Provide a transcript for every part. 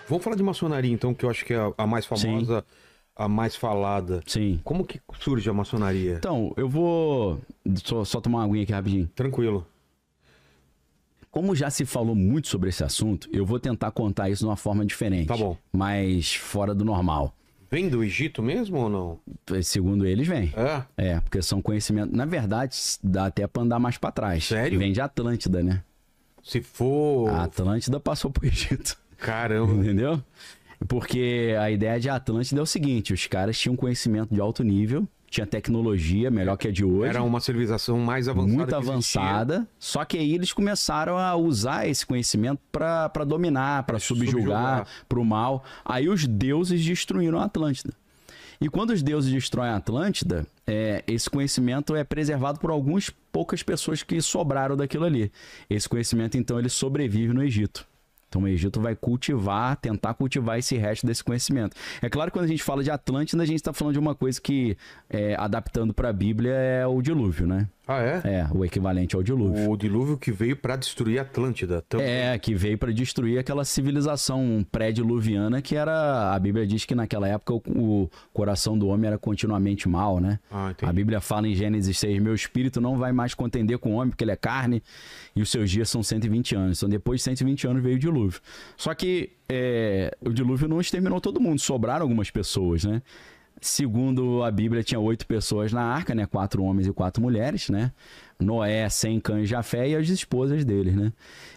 Vamos falar de maçonaria, então, que eu acho que é a mais famosa, a mais falada. Sim. Como que surge a maçonaria? Então, eu vou só tomar uma aguinha aqui rapidinho. Tranquilo. Como já se falou muito sobre esse assunto, eu vou tentar contar isso de uma forma diferente. Tá bom. Mas fora do normal. Vem do Egito mesmo ou não? Segundo eles, vem. É? É, porque são conhecimentos... Na verdade, dá até pra andar mais pra trás. Sério? Vem de Atlântida, né? Se for... A Atlântida passou pro Egito. Caramba. Entendeu? Porque a ideia de Atlântida é o seguinte, os caras tinham conhecimento de alto nível, tinha tecnologia melhor que a de hoje. Era uma civilização mais avançada. Muito que existia. avançada, só que aí eles começaram a usar esse conhecimento para dominar, para subjugar, para o mal. Aí os deuses destruíram a Atlântida. E quando os deuses destroem a Atlântida, esse conhecimento é preservado por algumas poucas pessoas que sobraram daquilo ali. Esse conhecimento, então, ele sobrevive no Egito. Então o Egito vai tentar cultivar esse resto desse conhecimento. É claro que quando a gente fala de Atlântida, a gente está falando de uma coisa que, adaptando para a Bíblia, é o dilúvio, né? Ah, é? É, o equivalente ao dilúvio. O dilúvio que veio para destruir a Atlântida. Também. Que veio para destruir aquela civilização pré-diluviana que era... A Bíblia diz que naquela época o coração do homem era continuamente mau, né? Ah, entendi. A Bíblia fala em Gênesis 6, meu espírito não vai mais contender com o homem porque ele é carne e os seus dias são 120 anos. Então depois de 120 anos veio o dilúvio. Só que o dilúvio não exterminou todo mundo, sobraram algumas pessoas, né? Segundo a Bíblia, tinha 8 pessoas na arca, né? 4 homens e 4 mulheres, né? Noé, Sem, Cã e Jafé e as esposas deles, né?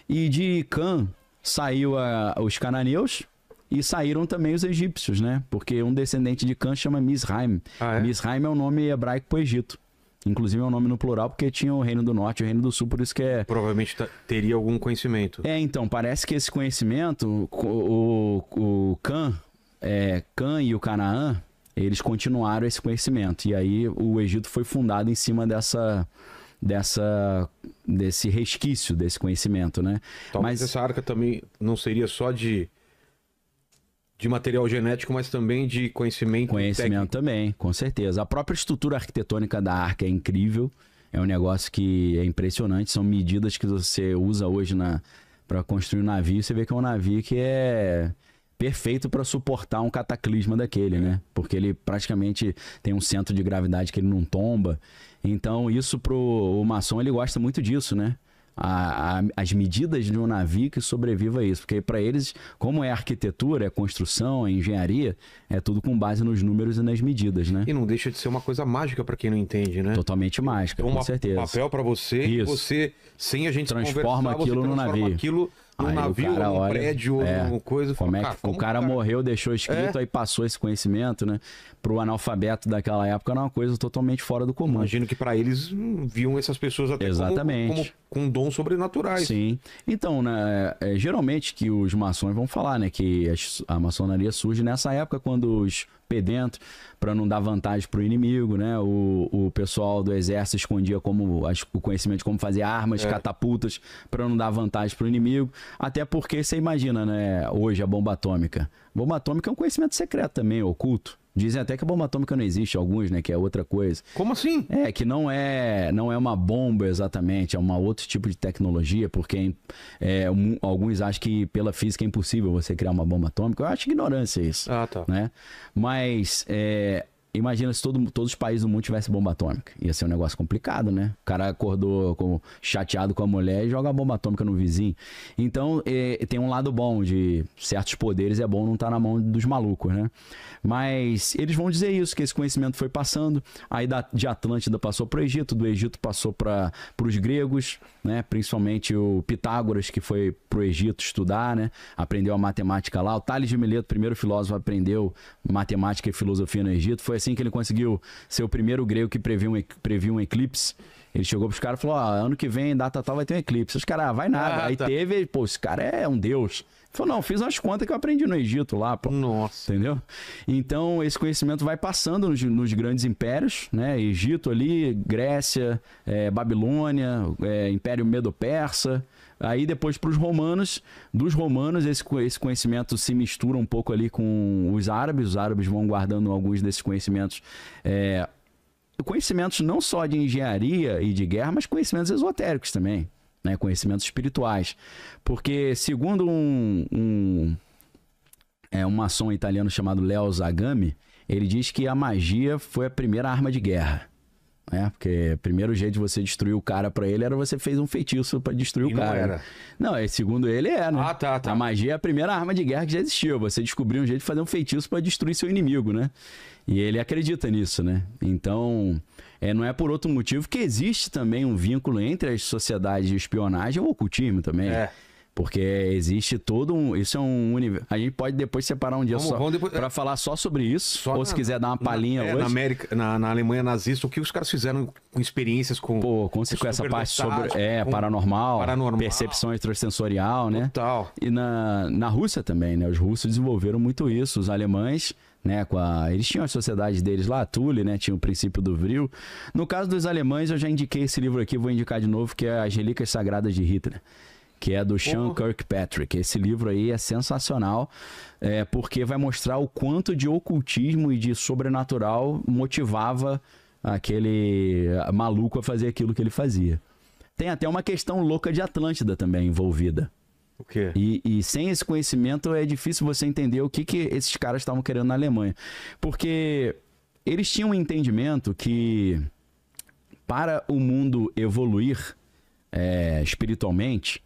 E de Cã saiu os cananeus e saíram também os egípcios, né? Porque um descendente de Cã chama Misraim. Ah, é? Misraim é o nome hebraico para o Egito. Inclusive é um nome no plural porque tinha o Reino do Norte e o Reino do Sul, por isso que é... Provavelmente teria algum conhecimento. Então, parece que esse conhecimento, o Cã e o Canaã, eles continuaram esse conhecimento. E aí o Egito foi fundado em cima desse resquício desse conhecimento, né? Talvez essa arca também não seria só de material genético, mas também de conhecimento técnico. Também, com certeza. A própria estrutura arquitetônica da arca é incrível. É um negócio que é impressionante. São medidas que você usa hoje para construir um navio. Você vê que é um navio que é perfeito para suportar um cataclisma daquele, né? Porque ele praticamente tem um centro de gravidade que ele não tomba. Então, isso o maçom, ele gosta muito disso, né? As medidas de um navio que sobreviva a isso. Porque para eles, como é arquitetura, é construção, é engenharia, é tudo com base nos números e nas medidas, né? E não deixa de ser uma coisa mágica para quem não entende, né? Totalmente mágica, com certeza. Um papel para você e você, sem a gente transforma aquilo no navio. Num navio, num prédio, numa coisa. Como é que o cara morreu, deixou escrito, aí passou esse conhecimento, né? Pro analfabeto daquela época era uma coisa totalmente fora do comum. Imagino que para eles viam essas pessoas até como com dons sobrenaturais. Sim. Então, né, geralmente que os maçons vão falar, né, que a maçonaria surge nessa época quando os pedentros, para não dar vantagem pro inimigo, né? O pessoal do exército escondia o conhecimento de como fazer armas, catapultas, para não dar vantagem pro inimigo. Até porque você imagina, né? Hoje a bomba atômica. Bomba atômica é um conhecimento secreto também, oculto. Dizem até que a bomba atômica não existe, alguns, né? Que é outra coisa. Como assim? Que não é uma bomba exatamente, é outro tipo de tecnologia, porque alguns acham que pela física é impossível você criar uma bomba atômica. Eu acho ignorância isso. Ah, tá. Né? Mas imagina se todos os países do mundo tivessem bomba atômica. Ia ser um negócio complicado, né? O cara acordou chateado com a mulher e joga a bomba atômica no vizinho. Então, tem um lado bom de certos poderes, é bom não estar na mão dos malucos, né? Mas eles vão dizer isso, que esse conhecimento foi passando, aí de Atlântida passou para o Egito, do Egito passou para os gregos, né? Principalmente o Pitágoras, que foi para o Egito estudar, né? Aprendeu a matemática lá. O Tales de Mileto, primeiro filósofo, aprendeu matemática e filosofia no Egito. Foi assim que ele conseguiu ser o primeiro grego que previu um eclipse. Ele chegou pros caras e falou, ano que vem, data tal, vai ter um eclipse. Os caras, vai nada. Aí teve, esse cara é um deus. Ele falou, não, fiz umas contas que eu aprendi no Egito lá, pô. Nossa. Entendeu? Então, esse conhecimento vai passando nos grandes impérios, né? Egito ali, Grécia, Babilônia, Império Medo-Persa. Aí depois para os romanos, dos romanos esse conhecimento se mistura um pouco ali com os árabes vão guardando alguns desses conhecimentos, conhecimentos não só de engenharia e de guerra, mas conhecimentos esotéricos também, né? Conhecimentos espirituais, porque segundo um maçom italiano chamado Leo Zagami, ele diz que a magia foi a primeira arma de guerra. Porque o primeiro jeito de você destruir o cara pra ele era você fez um feitiço pra destruir o cara. Não era. Não, segundo ele né? Tá. A magia é a primeira arma de guerra que já existiu. Você descobriu um jeito de fazer um feitiço pra destruir seu inimigo, né? E ele acredita nisso, né? Então, não é por outro motivo que existe também um vínculo entre as sociedades de espionagem e o ocultismo também. Porque existe todo um... Isso é um universo. A gente pode depois separar um dia para falar só sobre isso. Ou se quiser dar uma palhinha hoje. Na Alemanha nazista, o que os caras fizeram com experiências com... com essa parte sobre paranormal, percepção extrasensorial, né? Total. E na Rússia também, né? Os russos desenvolveram muito isso. Os alemães... né, eles tinham as sociedades deles lá, Thule, né, tinha o princípio do Vril. No caso dos alemães, eu já indiquei esse livro aqui, vou indicar de novo, que é As Relíquias Sagradas de Hitler, que é do Sean Kirkpatrick. Esse livro aí é sensacional, porque vai mostrar o quanto de ocultismo e de sobrenatural motivava aquele maluco a fazer aquilo que ele fazia. Tem até uma questão louca de Atlântida também envolvida. O quê? E sem esse conhecimento é difícil você entender o que esses caras estavam querendo na Alemanha. Porque eles tinham um entendimento que para o mundo evoluir espiritualmente,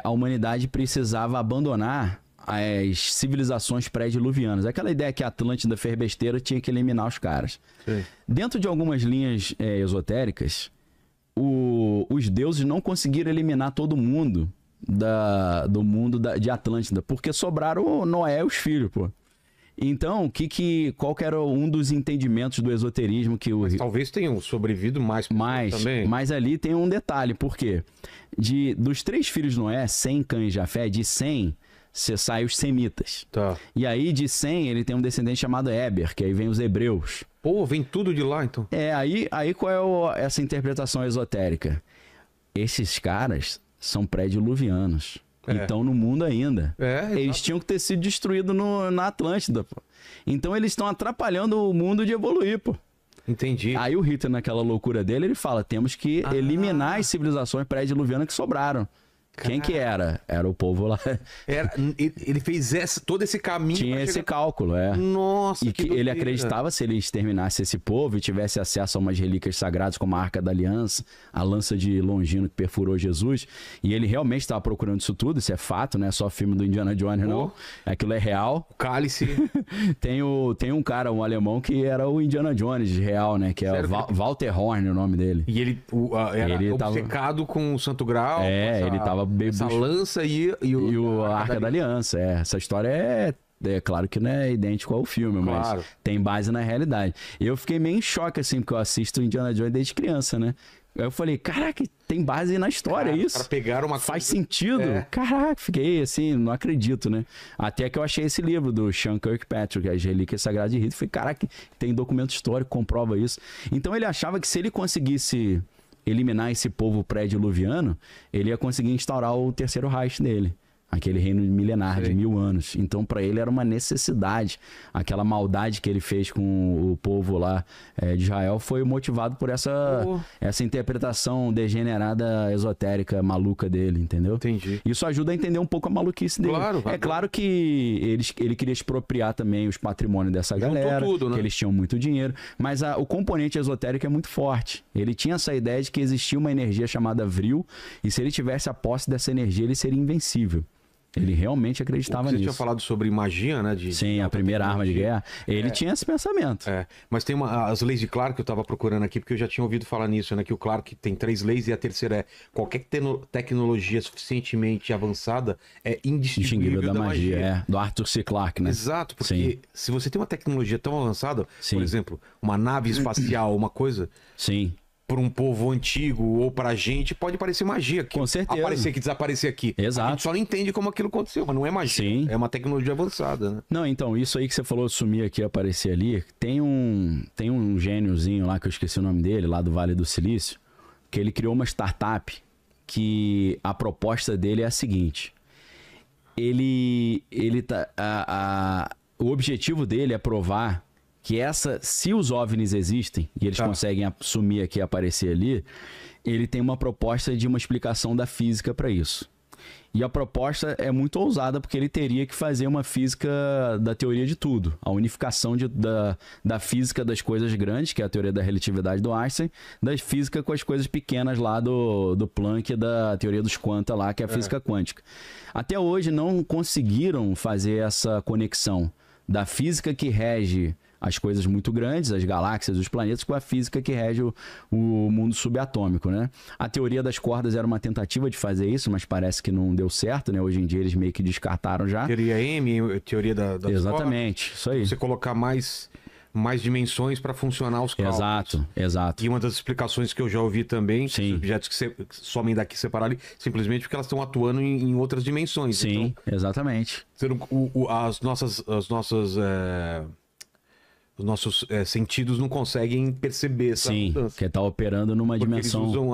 a humanidade precisava abandonar as civilizações pré-diluvianas. Aquela ideia que a Atlântida fez besteira, tinha que eliminar os caras. Sim. Dentro de algumas linhas esotéricas, os deuses não conseguiram eliminar todo mundo do mundo de Atlântida, porque sobraram Noé e os filhos, pô. Então, qual que era um dos entendimentos do esoterismo que Mas talvez tenham sobrevivido mais também. Mas ali tem um detalhe, por quê? Dos 3 filhos de Noé, Sem, Cã e Jafé, de Sem, você sai os semitas. Tá. E aí, de Sem, ele tem um descendente chamado Éber, que aí vem os hebreus. Pô, vem tudo de lá, então. Aí qual é essa interpretação esotérica? Esses caras são pré-diluvianos. E estão no mundo ainda. Eles tinham que ter sido destruídos na Atlântida, pô. Então eles estão atrapalhando o mundo de evoluir, pô. Entendi. Aí o Hitler, naquela loucura dele, ele fala, temos que eliminar as civilizações pré-diluvianas que sobraram. Quem que era? Era o povo lá. Ele fez todo esse caminho. Tinha esse cálculo, Nossa, e que ele acreditava, se ele exterminasse esse povo e tivesse acesso a umas relíquias sagradas como a Arca da Aliança, a lança de Longino que perfurou Jesus, e ele realmente estava procurando isso tudo, isso é fato, não é só filme do Indiana Jones, não. Aquilo é real. O cálice. Tem um cara, um alemão, que era o Indiana Jones real, né? Que é o Walter Horn, o nome dele. E ele era obcecado com o Santo Grau. Ele tava essa lança e a Arca da Aliança. Essa história é claro que não é idêntico ao filme, mas tem base na realidade. Eu fiquei meio em choque, assim, porque eu assisto Indiana Jones desde criança, né? Aí eu falei, caraca, tem base na história, isso. Cara, pegaram uma Faz sentido. Caraca, fiquei assim, não acredito, né? Até que eu achei esse livro do Sean Kirkpatrick, As Relíquias Sagradas de Hitler. Falei, caraca, tem documento histórico que comprova isso. Então ele achava que se ele conseguisse eliminar esse povo pré-diluviano, ele ia conseguir instaurar o Terceiro Reich dele. Aquele reino milenar de 1000 anos. Então, para ele era uma necessidade. Aquela maldade que ele fez com o povo lá de Israel foi motivado por essa interpretação degenerada, esotérica, maluca dele, entendeu? Entendi. Isso ajuda a entender um pouco a maluquice dele. Claro que ele queria expropriar também os patrimônios dessa galera, tudo, né? Que eles tinham muito dinheiro. Mas o componente esotérico é muito forte. Ele tinha essa ideia de que existia uma energia chamada Vril, e se ele tivesse a posse dessa energia, ele seria invencível. Ele realmente acreditava nisso. Você tinha falado sobre magia, né? Sim, a primeira arma de guerra. Ele tinha esse pensamento. Mas tem as leis de Clarke que eu estava procurando aqui, porque eu já tinha ouvido falar nisso, né? Que o Clarke tem 3 leis e a terceira é qualquer tecnologia suficientemente avançada é indistinguível da magia. Do Arthur C. Clarke, né? Exato, porque se você tem uma tecnologia tão avançada, por exemplo, uma nave espacial, uma coisa... Sim. Para um povo antigo ou para a gente, pode parecer magia. Com certeza. Aparecer aqui, desaparecer aqui. Exato. A gente só não entende como aquilo aconteceu, mas não é magia. Sim. É uma tecnologia avançada, né? Não, então, isso aí que você falou de sumir aqui e aparecer ali, tem um gêniozinho lá, que eu esqueci o nome dele, lá do Vale do Silício, que ele criou uma startup que a proposta dele é a seguinte. O objetivo dele é provar que se os OVNIs existem, e eles conseguem sumir aqui e aparecer ali, ele tem uma proposta de uma explicação da física para isso. E a proposta é muito ousada, porque ele teria que fazer uma física da teoria de tudo. A unificação da física das coisas grandes, que é a teoria da relatividade do Einstein, da física com as coisas pequenas lá do Planck, da teoria dos quanta lá, que é a física quântica. Até hoje não conseguiram fazer essa conexão da física que rege as coisas muito grandes, as galáxias, os planetas, com a física que rege o mundo subatômico, né? A teoria das cordas era uma tentativa de fazer isso, mas parece que não deu certo, né? Hoje em dia eles meio que descartaram já. Teoria M, teoria da Exatamente, cordas. Isso aí. Você colocar mais dimensões para funcionar os cálculos. Exato. E uma das explicações que eu já ouvi também, Sim. objetos que somem daqui separados ali, simplesmente porque elas estão atuando em outras dimensões. Sim, então, exatamente. Os nossos sentidos não conseguem perceber essa mudança. Que está operando numa porque dimensão... eles usam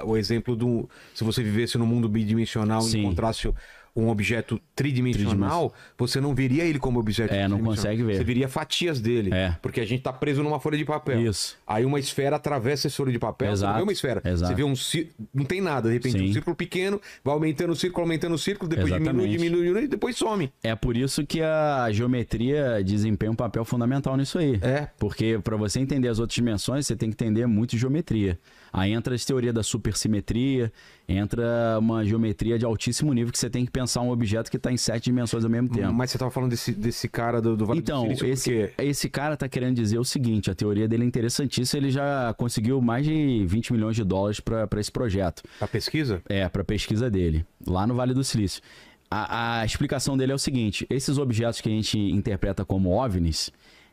o exemplo se você vivesse no mundo bidimensional e encontrasse um objeto tridimensional, você não veria ele como objeto não consegue ver. Você veria fatias dele. Porque a gente está preso numa folha de papel. Isso. Aí uma esfera atravessa essa folha de papel, você não vê uma esfera. Exato. Você vê um círculo, não tem nada. De repente, um círculo pequeno, vai aumentando o círculo, depois diminui e depois some. É por isso que a geometria desempenha um papel fundamental nisso aí. Porque para você entender as outras dimensões, você tem que entender muito geometria. Aí entra a teoria da supersimetria, entra uma geometria de altíssimo nível que você tem que pensar um objeto que está em 7 dimensões ao mesmo tempo. Mas você estava falando desse cara do Vale do Silício, esse cara está querendo dizer o seguinte, a teoria dele é interessantíssima, ele já conseguiu mais de 20 milhões de dólares para esse projeto. A pesquisa? Para a pesquisa dele, lá no Vale do Silício. A explicação dele é o seguinte, esses objetos que a gente interpreta como OVNIs,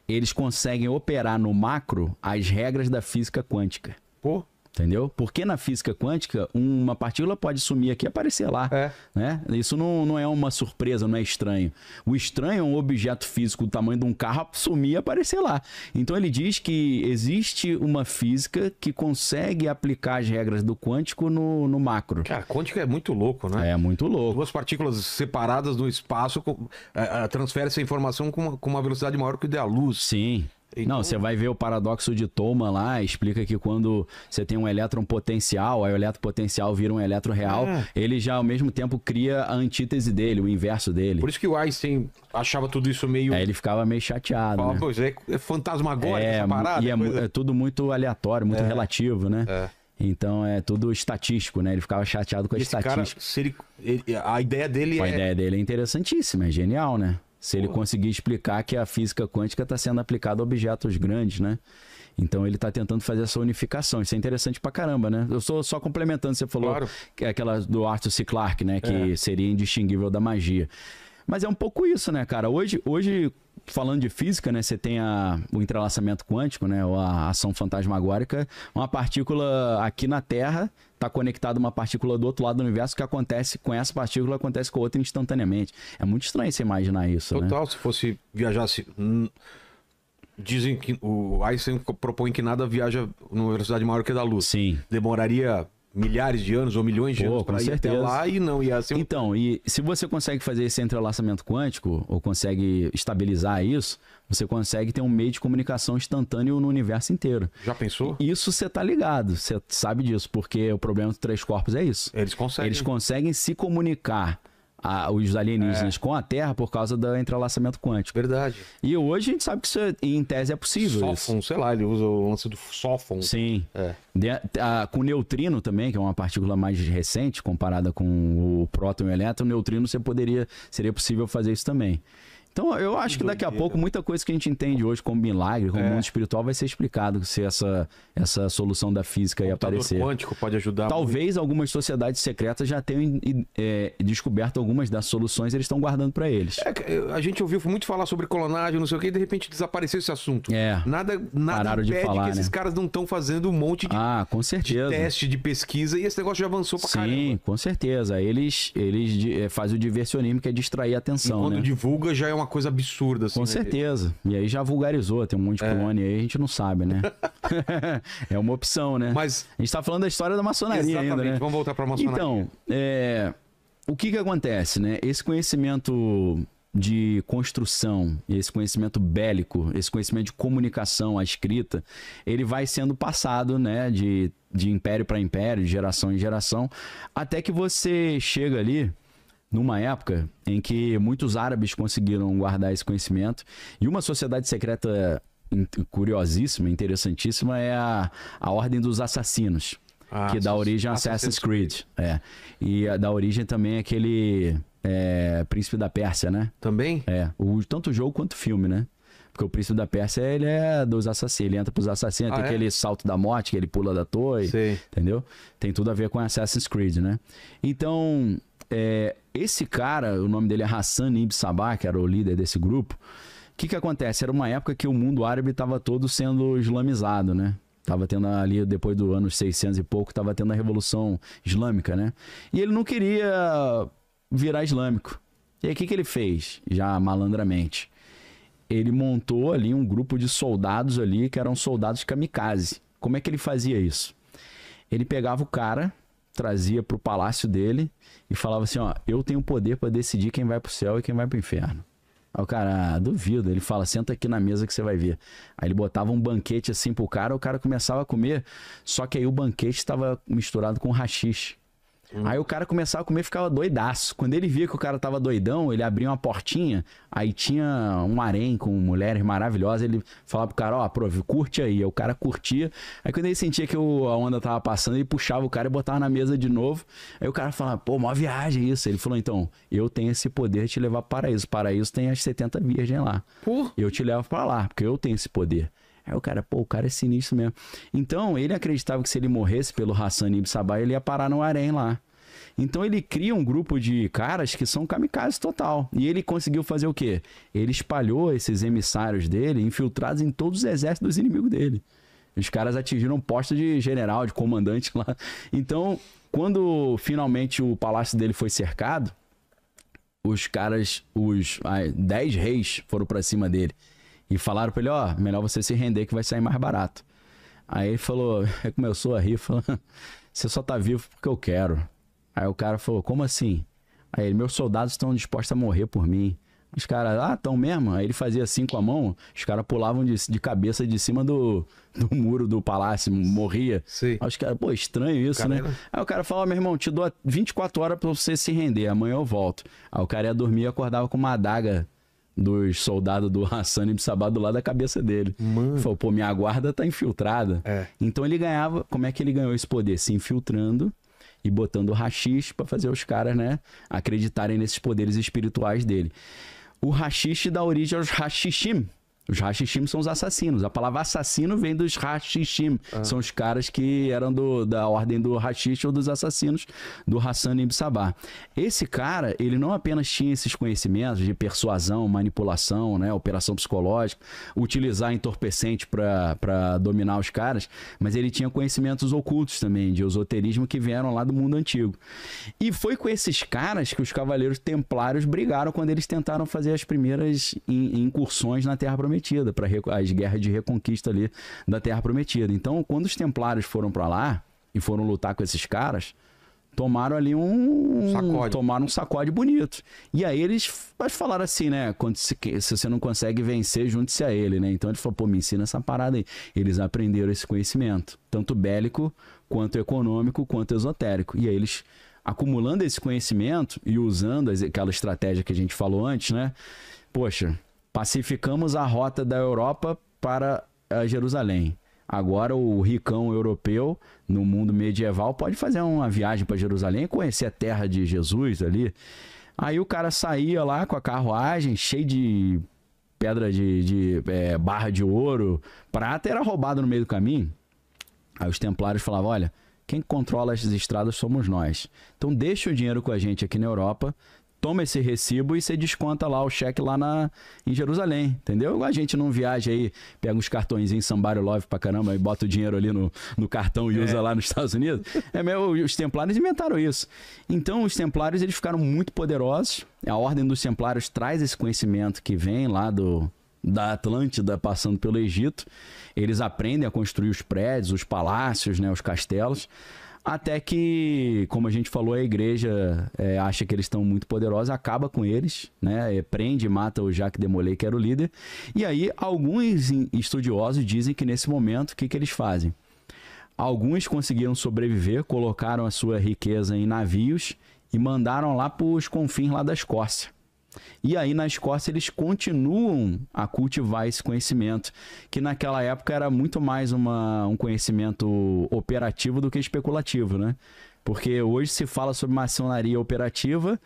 eles conseguem operar no macro as regras da física quântica. Pô! Entendeu? Porque na física quântica, uma partícula pode sumir aqui e aparecer lá. Né? Isso não é uma surpresa, não é estranho. O estranho é um objeto físico do tamanho de um carro sumir e aparecer lá. Então ele diz que existe uma física que consegue aplicar as regras do quântico no macro. Cara, quântico é muito louco, né? É muito louco. Duas partículas separadas no espaço transferem essa informação com uma velocidade maior que o da luz. Sim. Então... Não, você vai ver o paradoxo de Thoma lá, explica que quando você tem um elétron potencial, aí o elétron potencial vira um elétron real, ele já ao mesmo tempo cria a antítese dele, o inverso dele. Por isso que o Einstein achava tudo isso meio... Aí ele ficava meio chateado, falava, né? Pois é fantasmagórico essa parada. E é tudo muito aleatório, muito relativo, né? Então é tudo estatístico, né? Ele ficava chateado com a estatística. Cara, a ideia dele A ideia dele é interessantíssima, é genial, né? Se ele conseguir explicar que a física quântica está sendo aplicada a objetos grandes, né? Então ele está tentando fazer essa unificação. Isso é interessante pra caramba, né? Eu estou só complementando, você falou que é aquela do Arthur C. Clarke, né? Que seria indistinguível da magia. Mas é um pouco isso, né, cara? Hoje falando de física, né? Você tem o entrelaçamento quântico, né? Ou a ação fantasmagórica. Uma partícula aqui na Terra está conectada a uma partícula do outro lado do universo, que acontece com essa partícula, acontece com a outra instantaneamente. É muito estranho você imaginar isso, Total, né? Se fosse viajasse... Dizem que o Einstein propõe que nada viaja numa velocidade maior que a da luz. Sim. Demoraria milhares de anos ou milhões de anos para ir até lá e não ia ser... Então, e se você consegue fazer esse entrelaçamento quântico, ou consegue estabilizar isso, você consegue ter um meio de comunicação instantâneo no universo inteiro. Já pensou? Isso você tá ligado, você sabe disso, porque o problema dos 3 corpos é isso. Eles conseguem. Eles conseguem se comunicar, os alienígenas, com a Terra por causa do entrelaçamento quântico. Verdade. E hoje a gente sabe que isso, em tese, é possível. Sófon, sei lá, ele usa o lance do sófon. Sim. Com o neutrino também, que é uma partícula mais recente, comparada com o próton e o elétron, o neutrino seria possível fazer isso também. Então, eu acho que daqui a pouco muita coisa que a gente entende hoje como milagre, como mundo espiritual, vai ser explicado se essa solução da física ia aparecer. O quântico pode ajudar. Talvez algumas sociedades secretas já tenham descoberto algumas das soluções e eles estão guardando para eles. A gente ouviu muito falar sobre clonagem, não sei o que, e de repente desapareceu esse assunto. Nada pararam de falar, que esses caras não estão fazendo um monte de, com certeza, de teste, de pesquisa, e esse negócio já avançou pra caramba. Sim, com certeza. Eles fazem o diversionismo, que é distrair a atenção. E quando né? divulga, já é uma coisa absurda, assim. Com certeza. E aí já vulgarizou, tem um monte de clone aí, a gente não sabe, né? É uma opção, né? Mas a gente tá falando da história da maçonaria ainda, né? Vamos voltar pra maçonaria. Então, o que acontece, né? Esse conhecimento de construção, esse conhecimento bélico, esse conhecimento de comunicação, a escrita, ele vai sendo passado, né, de império para império, de geração em geração, até que você chega ali numa época em que muitos árabes conseguiram guardar esse conhecimento, e uma sociedade secreta curiosíssima, interessantíssima, é a Ordem dos Assassinos, que dá origem a Assassin's Creed. E dá origem também àquele Príncipe da Pérsia, né? Também? Tanto o jogo quanto o filme, né? Porque o Príncipe da Pérsia, ele é dos assassinos, ele entra pros assassinos, tem aquele salto da morte, que ele pula da torre, entendeu? Tem tudo a ver com Assassin's Creed, né? Então, esse cara, o nome dele é Hassan ibn Sabah, que era o líder desse grupo. O que acontece? Era uma época que o mundo árabe estava todo sendo islamizado, né? Tava tendo ali, depois do ano 600 e pouco, tava tendo a Revolução Islâmica, né? E ele não queria virar islâmico. E aí, o que ele fez? Já malandramente. Ele montou ali um grupo de soldados ali, que eram soldados kamikaze. Como é que ele fazia isso? Ele pegava o cara, trazia pro palácio dele e falava assim, ó, eu tenho poder para decidir quem vai pro céu e quem vai pro inferno. Aí o cara, duvido, ele fala, senta aqui na mesa que você vai ver. Aí ele botava um banquete assim pro cara, o cara começava a comer, só que aí o banquete estava misturado com haxixe. Aí o cara começava a comer e ficava doidaço. Quando ele via que o cara tava doidão, ele abria uma portinha, aí tinha um harém com mulheres maravilhosas, ele falava pro cara, ó, curte aí. Aí o cara curtia. Aí quando ele sentia que a onda tava passando, ele puxava o cara e botava na mesa de novo. Aí o cara falava, pô, mó viagem isso. Ele falou, então, eu tenho esse poder de te levar para o paraíso. O paraíso tem as 70 virgens lá. Eu te levo para lá, porque eu tenho esse poder. Aí o cara, pô, o cara é sinistro mesmo. Então, ele acreditava que se ele morresse pelo Hassan ibn Sabah, ele ia parar no harém lá. Então, ele cria um grupo de caras que são kamikazes total. E ele conseguiu fazer o quê? Ele espalhou esses emissários dele, infiltrados em todos os exércitos dos inimigos dele. Os caras atingiram um posto de general, de comandante lá. Então, quando finalmente o palácio dele foi cercado, os caras, os 10 reis foram pra cima dele. E falaram pra ele, ó, melhor você se render que vai sair mais barato. Aí ele falou, começou a rir, falou, você só tá vivo porque eu quero. Aí o cara falou, como assim? Aí ele, meus soldados estão dispostos a morrer por mim. Os caras, estão mesmo? Aí ele fazia assim com a mão, os caras pulavam de cabeça de cima do muro do palácio, morria. Sim. Aí os caras, pô, estranho isso, né? Aí o cara falou, meu irmão, te dou 24 horas pra você se render, amanhã eu volto. Aí o cara ia dormir e acordava com uma adaga dos soldados do Hassan ibn Sabah do lado da cabeça dele. Ele falou, pô, minha guarda tá infiltrada. Então ele ganhava, como é que ele ganhou esse poder? Se infiltrando e botando haxixe para fazer os caras, né, acreditarem nesses poderes espirituais dele. O haxixe dá origem aos hashishim. Os hashishim são os assassinos. A palavra assassino vem dos hashishim. São os caras que eram da ordem do hashish ou dos assassinos do Hassan ibn Sabah. Esse cara, ele não apenas tinha esses conhecimentos de persuasão, manipulação, né, operação psicológica, utilizar entorpecente para dominar os caras, mas ele tinha conhecimentos ocultos também, de esoterismo, que vieram lá do mundo antigo. E foi com esses caras que os cavaleiros templários brigaram quando eles tentaram fazer as primeiras incursões na Terra Prometida, para as guerras de reconquista ali da Terra Prometida. Então, quando os templários foram para lá e foram lutar com esses caras, tomaram ali tomaram um sacode bonito. E aí eles falaram assim, né, se você não consegue vencer, junte-se a ele, né? Então ele falou, pô, me ensina essa parada aí. Eles aprenderam esse conhecimento, tanto bélico, quanto econômico, quanto esotérico. E aí eles, acumulando esse conhecimento e usando aquela estratégia que a gente falou antes, né? Poxa, pacificamos a rota da Europa para Jerusalém. Agora o ricão europeu, no mundo medieval, pode fazer uma viagem para Jerusalém e conhecer a terra de Jesus ali. Aí o cara saía lá com a carruagem, cheio de pedra de barra de ouro, prata, era roubado no meio do caminho. Aí os templários falavam, olha, quem controla essas estradas somos nós. Então deixa o dinheiro com a gente aqui na Europa, toma esse recibo e você desconta lá o cheque lá em Jerusalém, entendeu? A gente não viaja aí, pega uns cartõezinhos Somebody Love pra caramba e bota o dinheiro ali no cartão e usa lá nos Estados Unidos. Os templários inventaram isso. Então os templários, eles ficaram muito poderosos. A ordem dos templários traz esse conhecimento que vem lá da Atlântida, passando pelo Egito. Eles aprendem a construir os prédios, os palácios, né, os castelos. Até que, como a gente falou, a igreja acha que eles estão muito poderosos, acaba com eles, né? Prende e mata o Jacques de Molay, que era o líder. E aí, alguns estudiosos dizem que nesse momento, o que eles fazem? Alguns conseguiram sobreviver, colocaram a sua riqueza em navios e mandaram lá para os confins lá da Escócia. E aí na Escócia eles continuam a cultivar esse conhecimento, que naquela época era muito mais um conhecimento operativo do que especulativo, né? Porque hoje se fala sobre maçonaria operativa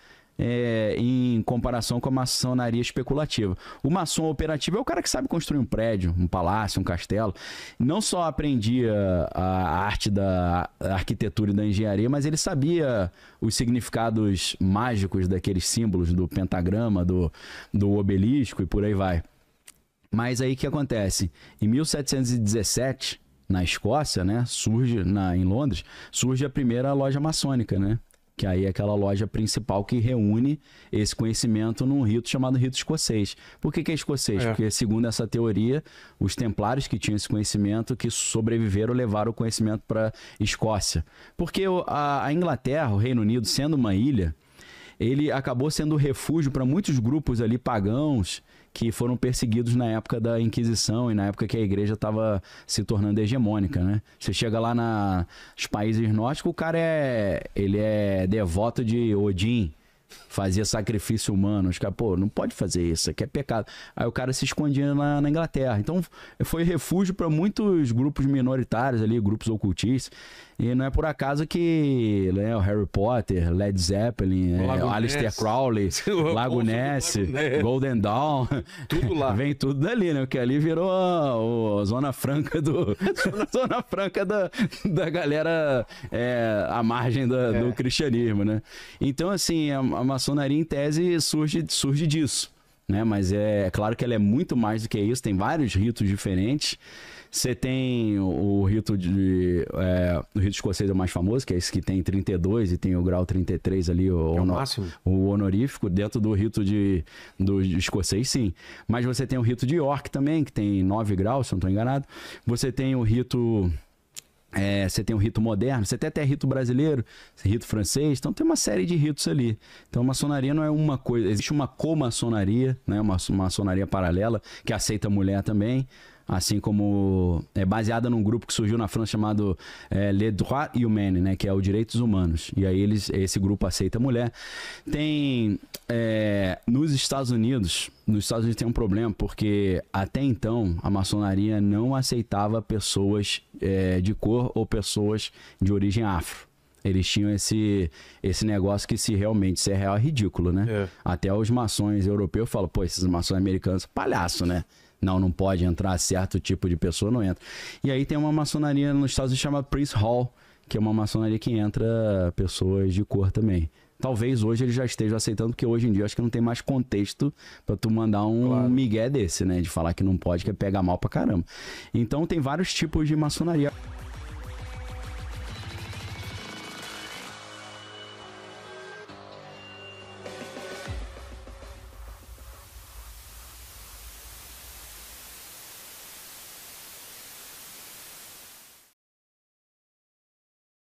em comparação com a maçonaria especulativa. O maçom operativo é o cara que sabe construir um prédio, um palácio, um castelo. Não só aprendia a arte da arquitetura e da engenharia, mas ele sabia os significados mágicos daqueles símbolos, do pentagrama, do obelisco e por aí vai. Mas aí o que acontece? Em 1717, na Escócia, né, em Londres, surge a primeira loja maçônica, né? Que aí é aquela loja principal que reúne esse conhecimento num rito chamado rito escocês. Por que é escocês? Porque, segundo essa teoria, os templários que tinham esse conhecimento, que sobreviveram, levaram o conhecimento para Escócia. Porque a Inglaterra, o Reino Unido, sendo uma ilha, ele acabou sendo refúgio para muitos grupos ali pagãos que foram perseguidos na época da Inquisição e na época que a igreja estava se tornando hegemônica, né? Você chega lá nos países nórdicos, o cara ele é devoto de Odin, fazia sacrifício humano. Os caras, pô, não pode fazer isso, aqui é pecado. Aí o cara se escondia na Inglaterra. Então foi refúgio para muitos grupos minoritários ali, grupos ocultistas. E não é por acaso que o Harry Potter, Led Zeppelin, Aleister Crowley, Lago Ness, Golden Dawn, tudo lá. Vem tudo dali, né? Porque ali virou a Zona Franca Zona Franca da galera à margem do cristianismo, né? Então, assim, a maçonaria, em tese, surge disso, né? Mas é claro que ela é muito mais do que isso, tem vários ritos diferentes. Você tem o rito o rito escocês é o mais famoso, que é esse que tem 32 e tem o grau 33 ali, o honorífico, dentro do rito do escocês, sim. Mas você tem o rito de York também, que tem 9 graus, se eu não estou enganado. Você tem o rito... você tem o rito moderno, você tem até rito brasileiro, rito francês, então tem uma série de ritos ali. Então a maçonaria não é uma coisa, existe uma comaçonaria, né? Uma maçonaria paralela, que aceita mulher também, assim como é baseada num grupo que surgiu na França chamado Les Droits Humains, né? Que é o Direitos Humanos. E aí esse grupo aceita mulher. Tem nos Estados Unidos tem um problema, porque até então a maçonaria não aceitava pessoas de cor ou pessoas de origem afro. Eles tinham esse negócio que se é real é ridículo, né? Até os maçons europeus falam, pô, esses maçons americanos, palhaço, né? Não pode entrar certo tipo de pessoa, não entra. E aí tem uma maçonaria nos Estados Unidos chamada Priest Hall, que é uma maçonaria que entra pessoas de cor também. Talvez hoje eles já estejam aceitando, porque hoje em dia acho que não tem mais contexto pra tu mandar um migué desse, né? De falar que não pode, que é pegar mal pra caramba. Então tem vários tipos de maçonaria.